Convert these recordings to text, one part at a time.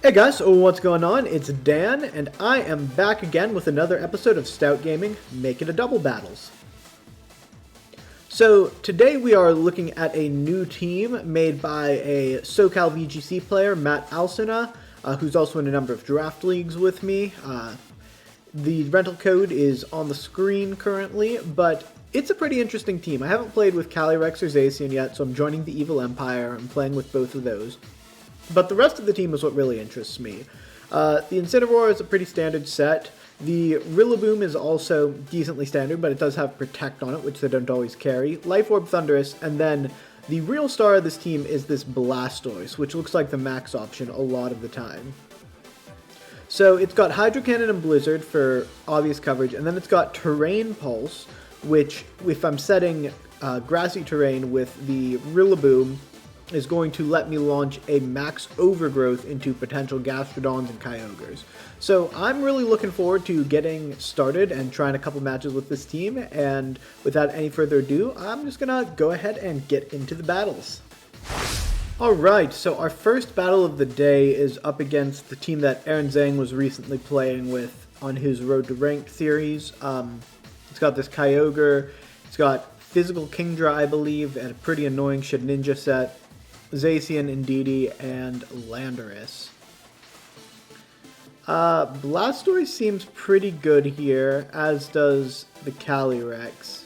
Hey guys, what's going on? It's Dan, and I am back again with another episode of Stout Gaming, Make It a Double Battles. So, today we are looking at a new team made by a SoCal VGC player, Matt Alsina, who's also in a number of draft leagues with me. The rental code is on the screen currently, but it's a pretty interesting team. I haven't played with Calyrex or Zacian yet, so I'm joining the Evil Empire and playing with both of those. But the rest of the team is what really interests me. The Incineroar is a pretty standard set. The Rillaboom is also decently standard, but it does have Protect on it, which they don't always carry. Life Orb, Thundurus, and then the real star of this team is this Blastoise, which looks like the max option a lot of the time. So it's got Hydro Cannon and Blizzard for obvious coverage, and then it's got Terrain Pulse, which, if I'm setting grassy terrain with the Rillaboom, is going to let me launch a max overgrowth into potential Gastrodons and Kyogres. So I'm really looking forward to getting started and trying a couple matches with this team, and without any further ado, I'm just gonna go ahead and get into the battles. Alright, so our first battle of the day is up against the team that Aaron Zhang was recently playing with on his Road to Ranked series. It's got this Kyogre, it's got Physical Kingdra, I believe, and a pretty annoying Shedinja set, Zacian, Indeedee, and Landorus. Blastoise seems pretty good here, as does the Calyrex.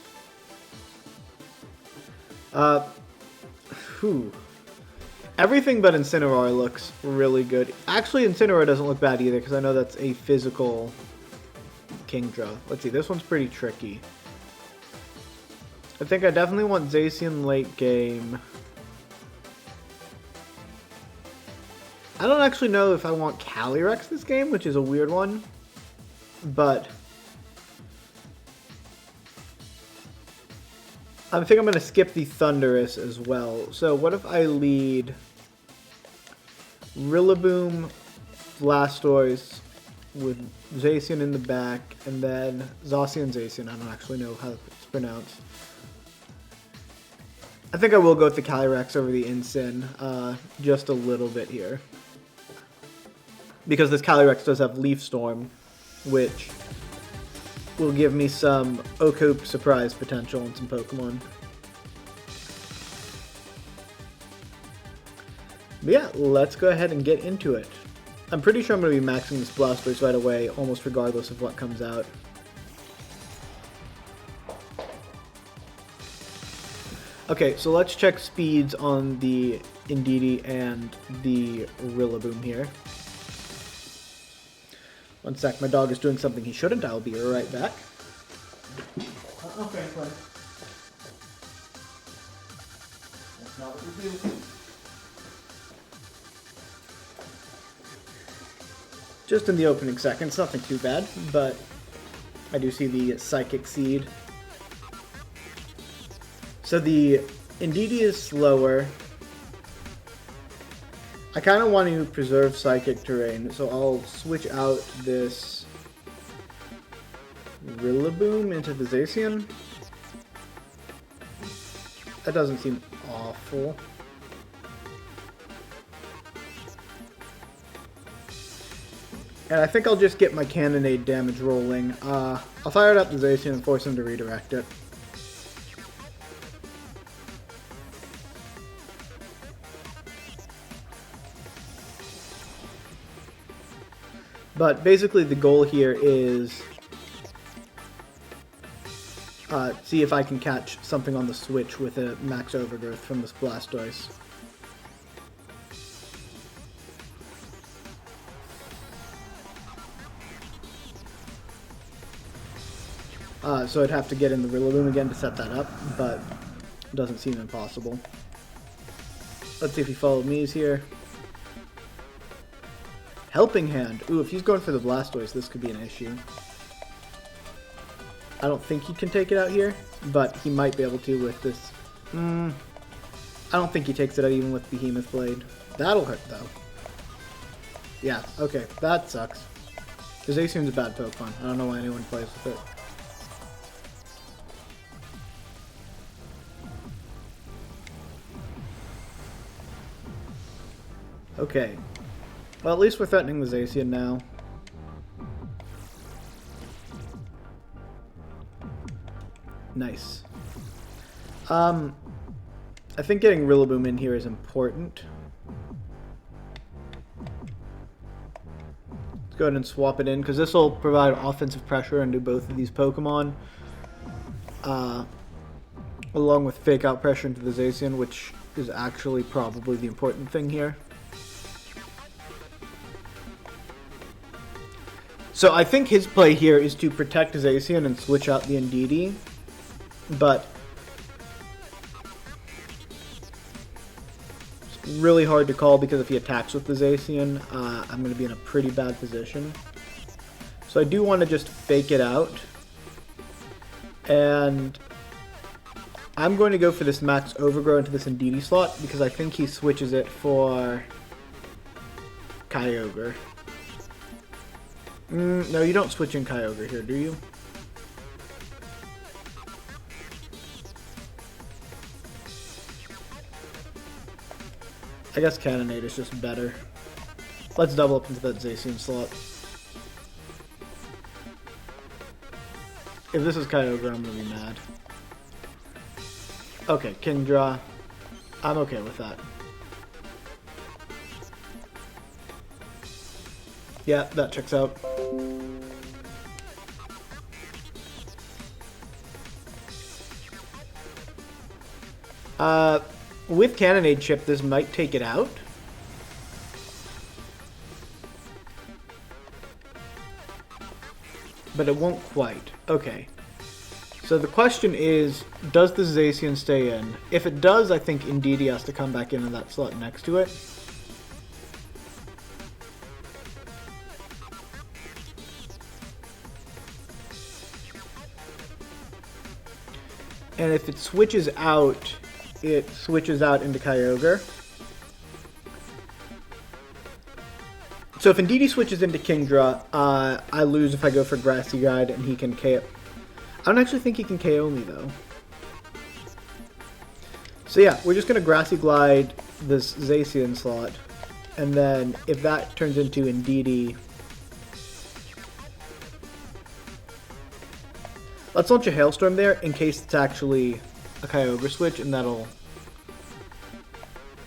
Everything but Incineroar looks really good. Actually, Incineroar doesn't look bad either, because I know that's a physical Kingdra. Let's see, this one's pretty tricky. I think I definitely want Zacian late game. I don't actually know if I want Calyrex this game, which is a weird one, but I think I'm going to skip the Thundurus as well. So what if I lead Rillaboom, Blastoise with Zacian in the back, and then Zacian, I don't actually know how it's pronounced. I think I will go with the Calyrex over the Incin, just a little bit here. Because this Calyrex does have Leaf Storm, which will give me some Okope surprise potential in some Pokemon. But yeah, let's go ahead and get into it. I'm pretty sure I'm going to be maxing this Blastoise right away, almost regardless of what comes out. Okay, so let's check speeds on the Indeedee and the Rillaboom here. One sec, my dog is doing something he shouldn't. I'll be right back. Okay, fine. That's not what you do. Just in the opening seconds, nothing too bad, but I do see the Psychic Seed. So the Indeedee is slower. I kind of want to preserve Psychic Terrain, so I'll switch out this Rillaboom into the Zacian. That doesn't seem awful. And I think I'll just get my Cannonade damage rolling. I'll fire it up the Zacian and force him to redirect it. But basically the goal here is see if I can catch something on the switch with a max overgrowth from this Blastoise. So I'd have to get in the Rillaboom again to set that up, but it doesn't seem impossible. Let's see if he followed me's here. Helping Hand. Ooh, if he's going for the Blastoise, this could be an issue. I don't think he can take it out here, but he might be able to with this. I don't think he takes it out even with Behemoth Blade. That'll hurt, though. Yeah, okay, that sucks. Because Zacian's a bad Pokemon. I don't know why anyone plays with it. Okay. Well, at least we're threatening the Zacian now. Nice. I think getting Rillaboom in here is important. Let's go ahead and swap it in, because this will provide offensive pressure into both of these Pokemon. Along with fake out pressure into the Zacian, which is actually probably the important thing here. So I think his play here is to protect Zacian and switch out the Indeedee, but it's really hard to call because if he attacks with the Zacian, I'm going to be in a pretty bad position. So I do want to just fake it out, and I'm going to go for this Max Overgrow into this Indeedee slot because I think he switches it for Kyogre. No, you don't switch in Kyogre here, do you? I guess Cannonade is just better. Let's double up into that Zacian slot. If this is Kyogre, I'm gonna be mad. Okay, Kingdra. I'm okay with that. Yeah, that checks out. With Cannonade Chip, this might take it out. But it won't quite. Okay. So the question is, does the Zacian stay in? If it does, I think Indeedee has to come back into that slot next to it. And if it switches out into Kyogre. So if Indeedee switches into Kingdra, I lose if I go for Grassy Guide and he can KO. I don't actually think he can KO me though. So yeah, we're just going to Grassy Glide this Zacian slot. And then if that turns into Indeedee, let's launch a Hailstorm there in case it's actually a Kyogre switch, and that'll...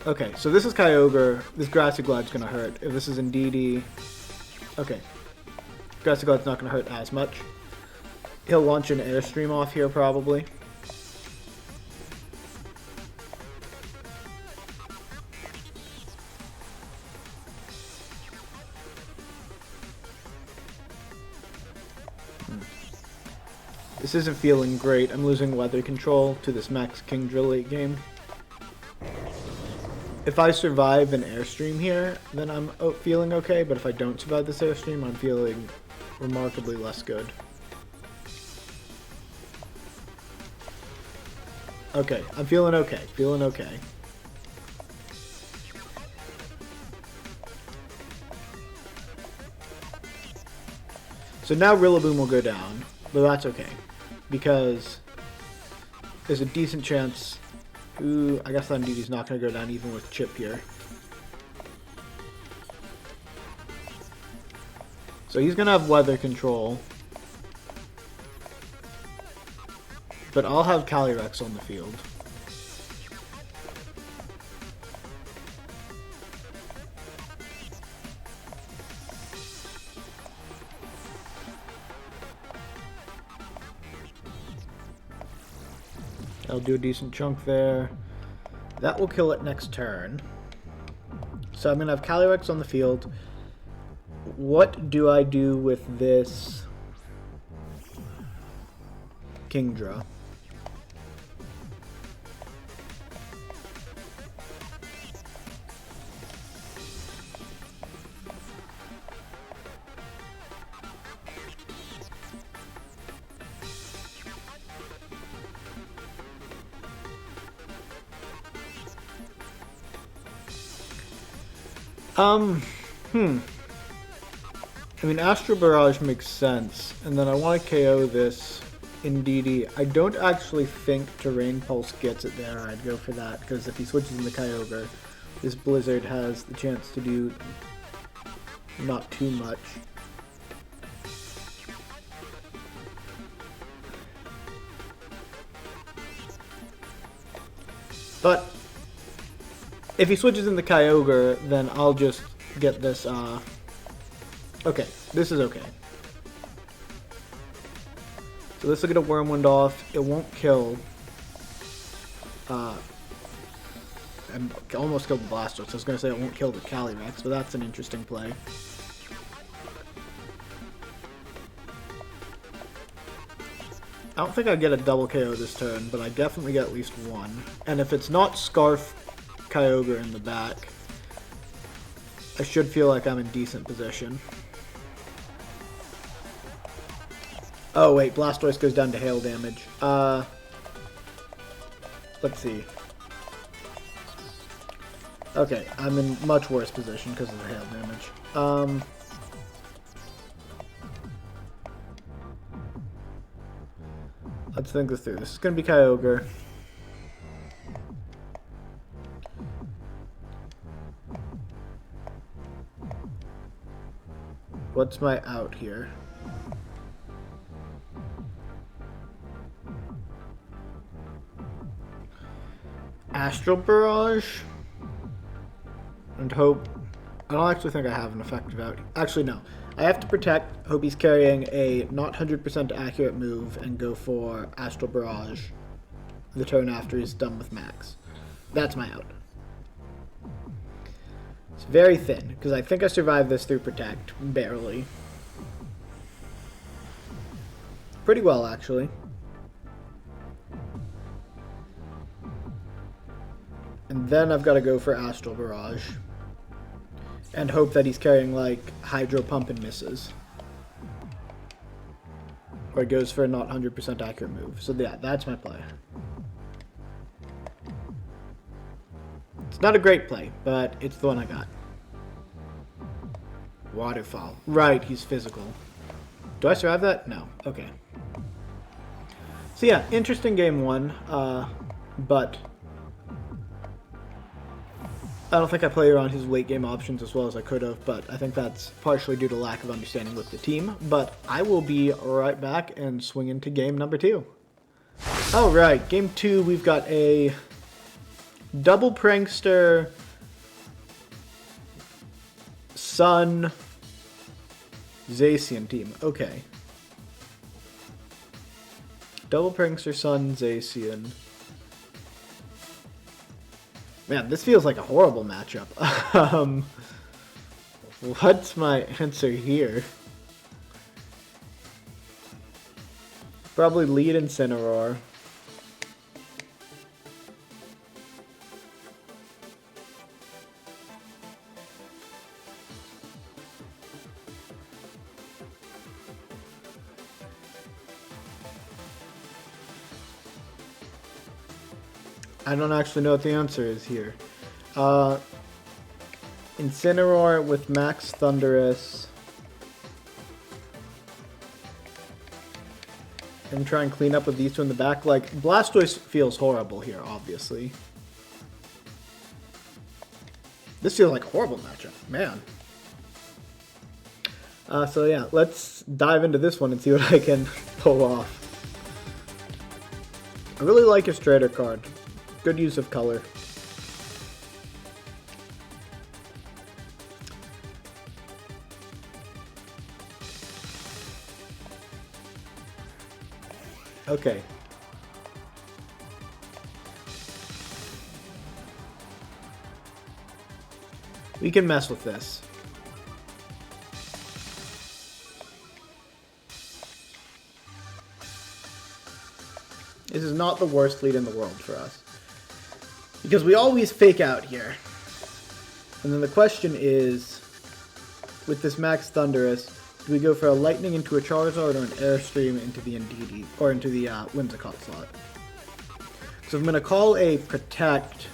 Okay, so this is Kyogre. This Grassy Glide's going to hurt. If this is Indeedee... Okay. Grassy Glide's not going to hurt as much. He'll launch an Airstream off here, probably. This isn't feeling great. I'm losing weather control to this Max Kingdra late game. If I survive an Airstream here, then I'm feeling okay, but if I don't survive this Airstream, I'm feeling remarkably less good. Okay, I'm feeling okay. Feeling okay. So now Rillaboom will go down, but that's okay. Because there's a decent chance... Ooh, I guess that Indeedee's not going to go down even with Chip here. So he's going to have weather control. But I'll have Calyrex on the field. I'll do a decent chunk there. That will kill it next turn. So I'm going to have Calyrex on the field. What do I do with this Kingdra? I mean, Astro Barrage makes sense, and then I want to KO this Indeedee. I don't actually think Terrain Pulse gets it there. I'd go for that, because if he switches into Kyogre, this Blizzard has the chance to do not too much. But if he switches into Kyogre, then I'll just get this, okay, this is okay. So this will get a Wormwind off. It won't kill. And almost killed the Blastoise. I was going to say it won't kill the Calyrex, but that's an interesting play. I don't think I get a double KO this turn, but I definitely get at least one. And if it's not Scarf Kyogre in the back, I should feel like I'm in decent position. Oh wait, Blastoise goes down to hail damage. Let's see. Okay, I'm in much worse position because of the hail damage. Let's think this through. This is going to be Kyogre. What's my out here? Astral Barrage? And hope... I don't actually think I have an effective out. Actually, no. I have to protect, hope he's carrying a not 100% accurate move, and go for Astral Barrage the turn after he's done with Max. That's my out. It's very thin, because I think I survived this through protect. Barely. Pretty well, actually. And then I've got to go for Astral Barrage. And hope that he's carrying, like, Hydro Pump and misses. Or goes for a not 100% accurate move. So yeah, that's my play. It's not a great play, but it's the one I got. Waterfall. Right, he's physical. Do I survive that? No. Okay. So yeah, interesting game one. But... I don't think I played around his late game options as well as I could have, but I think that's partially due to lack of understanding with the team. But I will be right back and swing into game number 2. Alright, game 2, we've got a double Prankster Sun Zacian team. Okay. Double Prankster Sun Zacian. Man, this feels like a horrible matchup. What's my answer here? Probably lead Incineroar. I don't actually know what the answer is here. Incineroar with Max Thundurus. And try and clean up with these two in the back. Like, Blastoise feels horrible here, obviously. This feels like a horrible matchup. Man. So yeah, let's dive into this one and see what I can pull off. I really like his Trader card. Good use of color. Okay. We can mess with this. This is not the worst lead in the world for us. Because we always fake out here. And then the question is, with this Max Thundurus, do we go for a Lightning into a Charizard or an Airstream into the Indeedee, or into the Whimsicott slot? So if I'm going to call a Protect,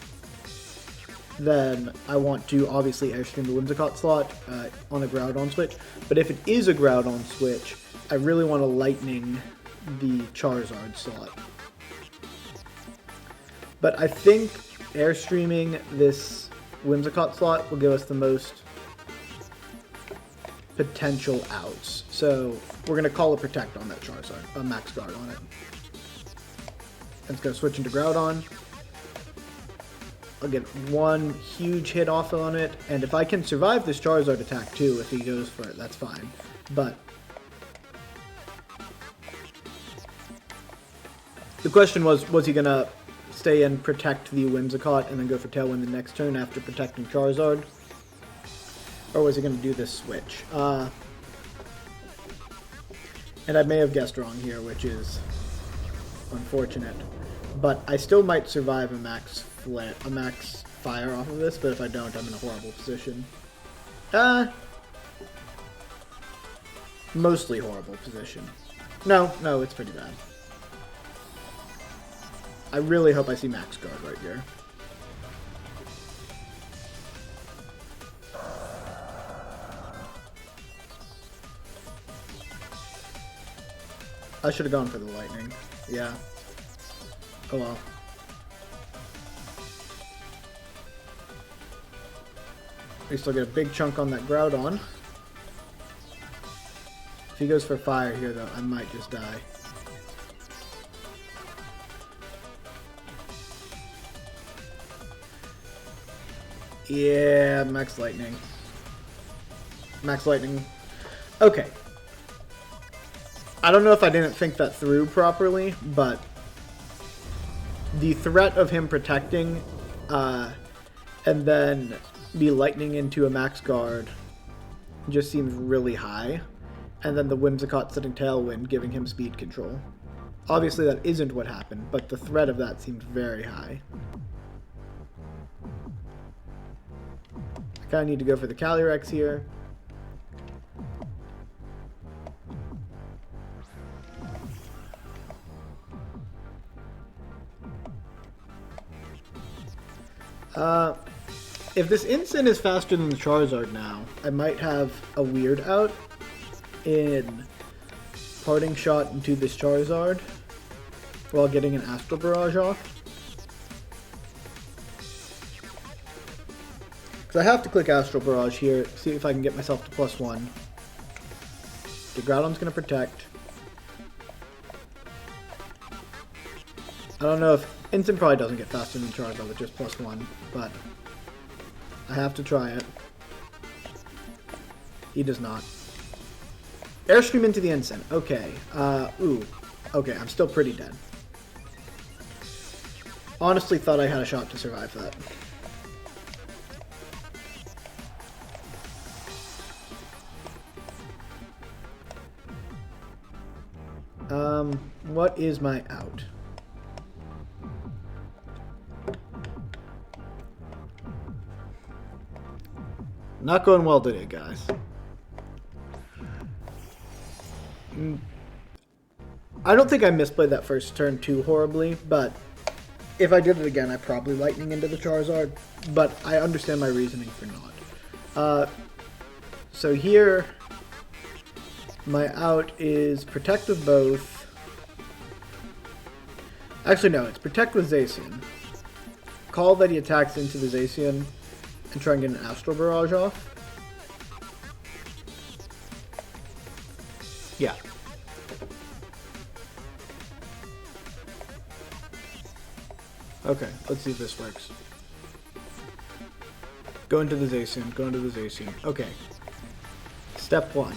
then I want to obviously Airstream the Whimsicott slot on a Groudon switch. But if it is a Groudon switch, I really want to Lightning the Charizard slot. But I think Airstreaming this Whimsicott slot will give us the most potential outs. So we're going to call a Protect on that Charizard, a Max Guard on it. It's going to switch into Groudon. I'll get one huge hit off on it, and if I can survive this Charizard attack too, if he goes for it, that's fine. But the question was he going to stay and protect the Whimsicott and then go for Tailwind the next turn after protecting Charizard? Or was he going to do this switch? And I may have guessed wrong here, which is unfortunate. But I still might survive a max fire off of this, but if I don't, I'm in a horrible position. Mostly horrible position. No, it's pretty bad. I really hope I see Max Guard right here. I should have gone for the Lightning. Yeah. Oh well. We still get a big chunk on that Groudon. If he goes for fire here, though, I might just die. Yeah, Max Lightning. Max Lightning. Okay. I don't know if I didn't think that through properly, but the threat of him protecting and then me lightning into a Max Guard just seems really high. And then the Whimsicott setting Tailwind, giving him speed control. Obviously that isn't what happened, but the threat of that seemed very high. I kind of need to go for the Calyrex here. If this Incin is faster than the Charizard now, I might have a weird out in Parting Shot into this Charizard while getting an Astral Barrage off. Because I have to click Astral Barrage here, see if I can get myself to +1. The Groudon's going to protect. I don't know if Incin probably doesn't get faster than Charizard with just +1, but I have to try it. He does not. Airstream into the Incin. Okay. Ooh. Okay, I'm still pretty dead. Honestly thought I had a shot to survive that. What is my out? Not going well today, guys. I don't think I misplayed that first turn too horribly, but if I did it again, I'd probably lightning into the Charizard, but I understand my reasoning for not. So here, my out is Protect with both. Actually, no, it's Protect with Zacian. Call that he attacks into the Zacian and try and get an Astral Barrage off. Yeah. Okay, let's see if this works. Go into the Zacian, go into the Zacian. Okay. Step 1.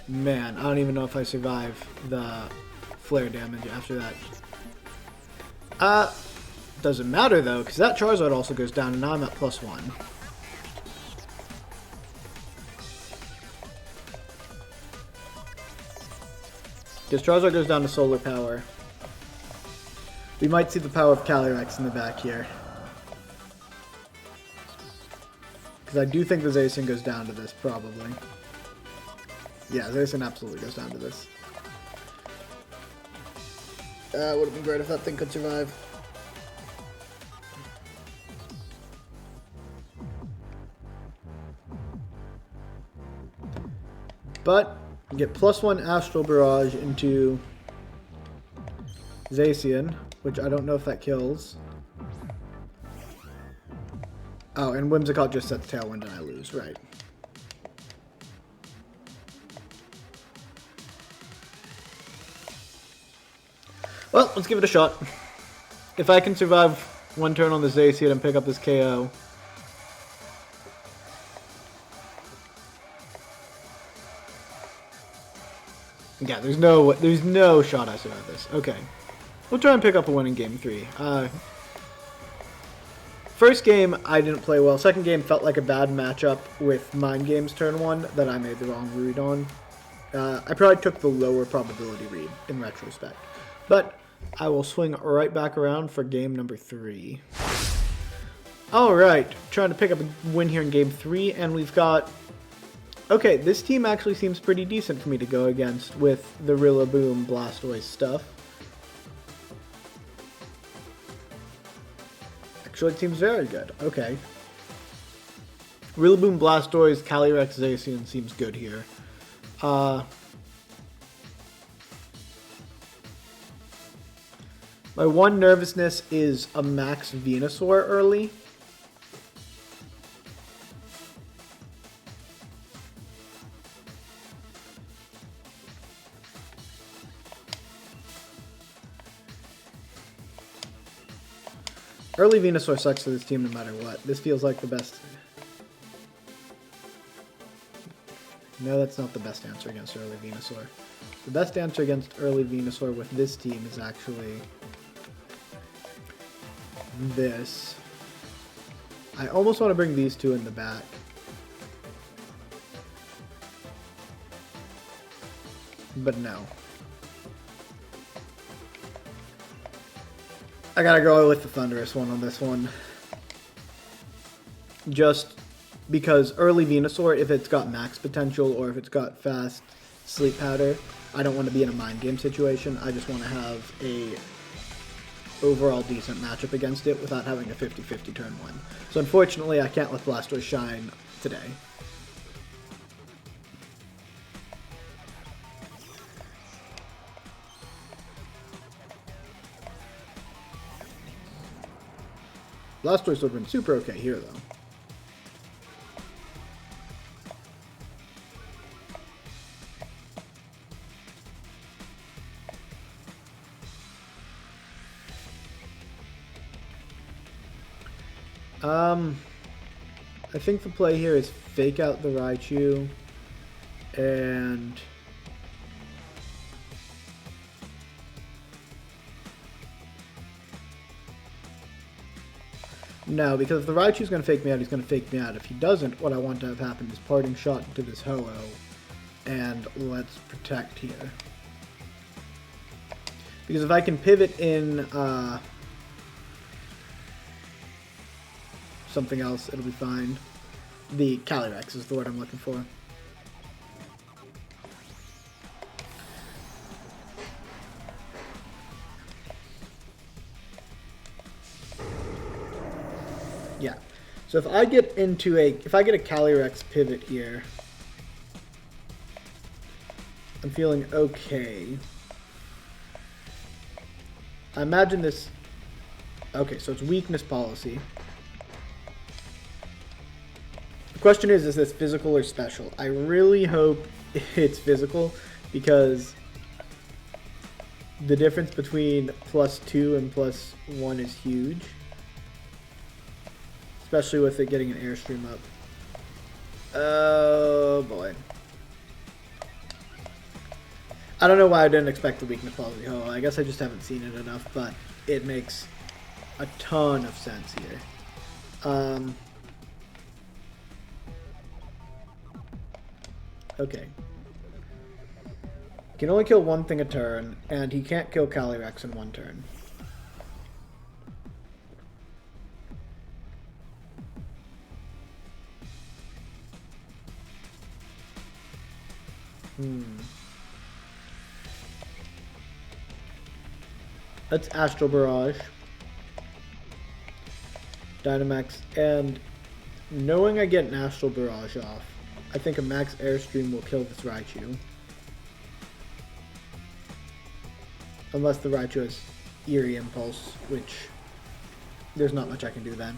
Man, I don't even know if I survive the flare damage after that. Doesn't matter though, because that Charizard also goes down and now I'm at +1. Because Charizard goes down to Solar Power. We might see the power of Calyrex in the back here. Because I do think the Zacian goes down to this, probably. Yeah, Zacian absolutely goes down to this. Would have been great if that thing could survive. But get +1 Astral Barrage into Zacian, which I don't know if that kills. Oh, and Whimsicott just sets Tailwind and I lose, right. Well, let's give it a shot. If I can survive one turn on the Zacian and pick up this KO. Yeah, there's no shot I survive this. Okay. We'll try and pick up a win in game 3. First game, I didn't play well. Second game felt like a bad matchup with Mind Games turn 1 that I made the wrong read on. I probably took the lower probability read in retrospect. But I will swing right back around for game number 3. Alright, trying to pick up a win here in game 3, and we've got... Okay, this team actually seems pretty decent for me to go against with the Rillaboom Blastoise stuff. Actually, it seems very good. Okay. Rillaboom, Blastoise, Calyrex, Zacian seems good here. My one nervousness is a max Venusaur early. Early Venusaur sucks to this team no matter what. This feels like the best. No, that's not the best answer against early Venusaur. The best answer against early Venusaur with this team is actually this. I almost want to bring these two in the back. But no. I gotta go with the Thundurus one on this one. Just because early Venusaur, if it's got max potential or if it's got fast sleep powder, I don't want to be in a mind game situation. I just want to have a overall decent matchup against it without having a 50-50 turn 1. So unfortunately, I can't let Blastoise shine today. Blastoise would have been super okay here, though. I think the play here is fake out the Raichu and no, because if the Raichu's going to fake me out, he's going to fake me out. If he doesn't, what I want to have happen is parting shot into this Ho-Oh, and let's protect here. Because if I can pivot in something else, it'll be fine. The Calyrex is the word I'm looking for. Yeah. So if I get a Calyrex pivot here, I'm feeling okay. I imagine this. Okay, so it's weakness policy. The question is this physical or special? I really hope it's physical because the difference between +2 and +1 is huge. Especially with it getting an Airstream up. Oh boy. I don't know why I didn't expect the weakness policy. Oh, I guess I just haven't seen it enough, but it makes a ton of sense here. Okay. He can only kill one thing a turn, and he can't kill Calyrex in one turn. Let's Astral Barrage. Dynamax, and knowing I get an Astral Barrage off, I think a max Airstream will kill this Raichu. Unless the Raichu has Eerie Impulse, which there's not much I can do then.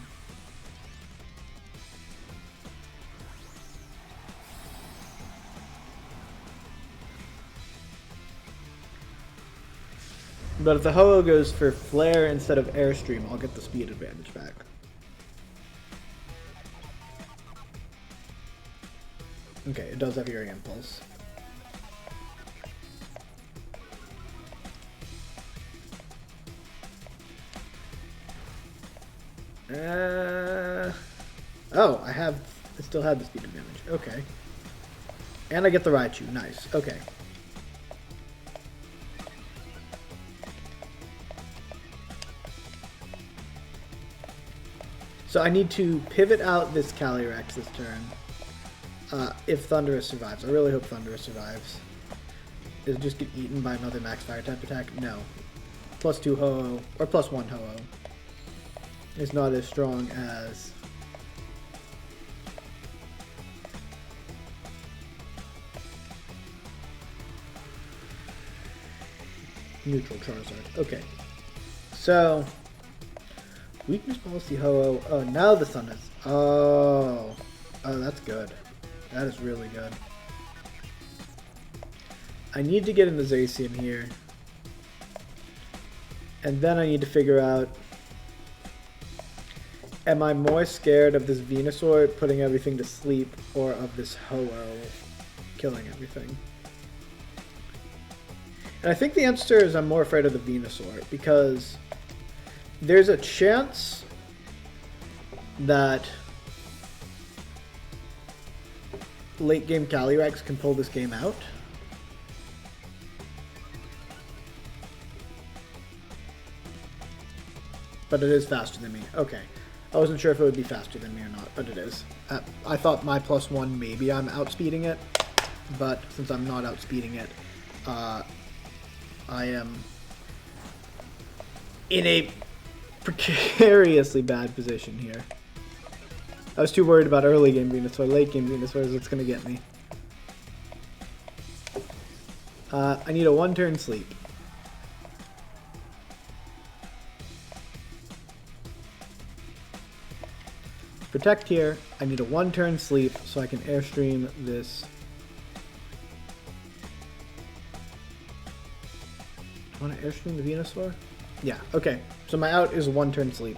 But if the Ho-Oh goes for Flare instead of Airstream, I'll get the speed advantage back. Okay, it does have Aerial Impulse. Oh, I still have the speed advantage. Okay. And I get the Raichu. Nice. Okay. So I need to pivot out this Calyrex this turn. If Thundurus survives. I really hope Thundurus survives. Does it just get eaten by another max fire type attack? No. +2 Ho-Oh, or +1 Ho-Oh. Is not as strong as... Neutral Charizard. Okay. So... Weakness policy Ho-Oh. Oh, now the sun is... Oh, that's good. That is really good. I need to get in the Zacian here. And then I need to figure out... Am I more scared of this Venusaur putting everything to sleep, or of this Ho-Oh killing everything? And I think the answer is I'm more afraid of the Venusaur, because there's a chance that late game Calyrex can pull this game out. But it is faster than me. Okay. I wasn't sure if it would be faster than me or not, but it is. I thought my +1, maybe I'm outspeeding it, but since I'm not outspeeding it, I am in a precariously bad position here. I was too worried about early game Venusaur. Late game Venusaur is what's going to get me. I need a 1-turn sleep. Protect here. I need a 1-turn sleep so I can Airstream this. Do I want to Airstream the Venusaur? Yeah, okay. So my out is a 1-turn sleep.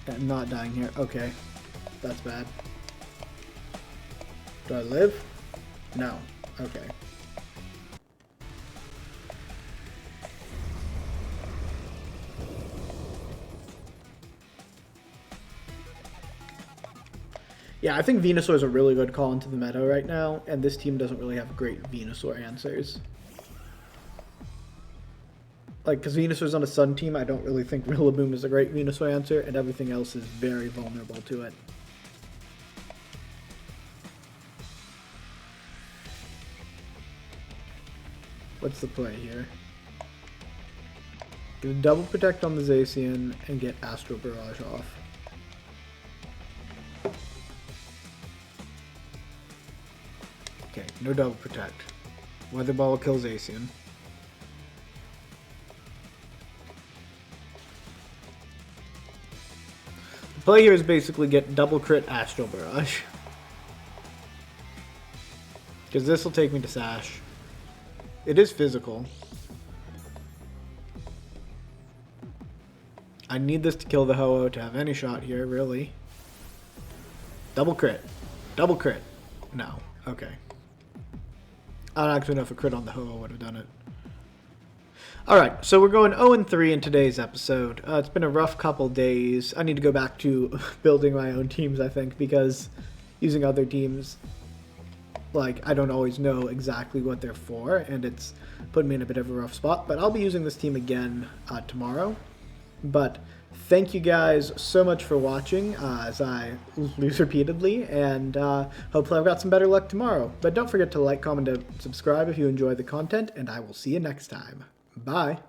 I'm not dying here. Okay. That's bad. Do I live? No. Okay. Yeah, I think Venusaur is a really good call into the meta right now, and this team doesn't really have great Venusaur answers. Like, because Venusaur's on a Sun team, I don't really think Rillaboom is a great Venusaur answer, and everything else is very vulnerable to it. What's the play here? Get a double protect on the Zacian and get Astro Barrage off. Okay, no double protect. Weather Ball will kill Zacian. The play here is basically get double crit Astro Barrage. Because this will take me to Sash. It is physical. I need this to kill the Ho-Oh to have any shot here, really. Double crit. Double crit. No. Okay. I don't actually know if a crit on the Ho-Oh would have done it. Alright, so we're going 0-3 in today's episode. It's been a rough couple days. I need to go back to building my own teams, I think, because using other teams... Like, I don't always know exactly what they're for, and it's put me in a bit of a rough spot. But I'll be using this team again tomorrow. But thank you guys so much for watching as I lose repeatedly, and hopefully I've got some better luck tomorrow. But don't forget to like, comment, and subscribe if you enjoy the content, and I will see you next time. Bye!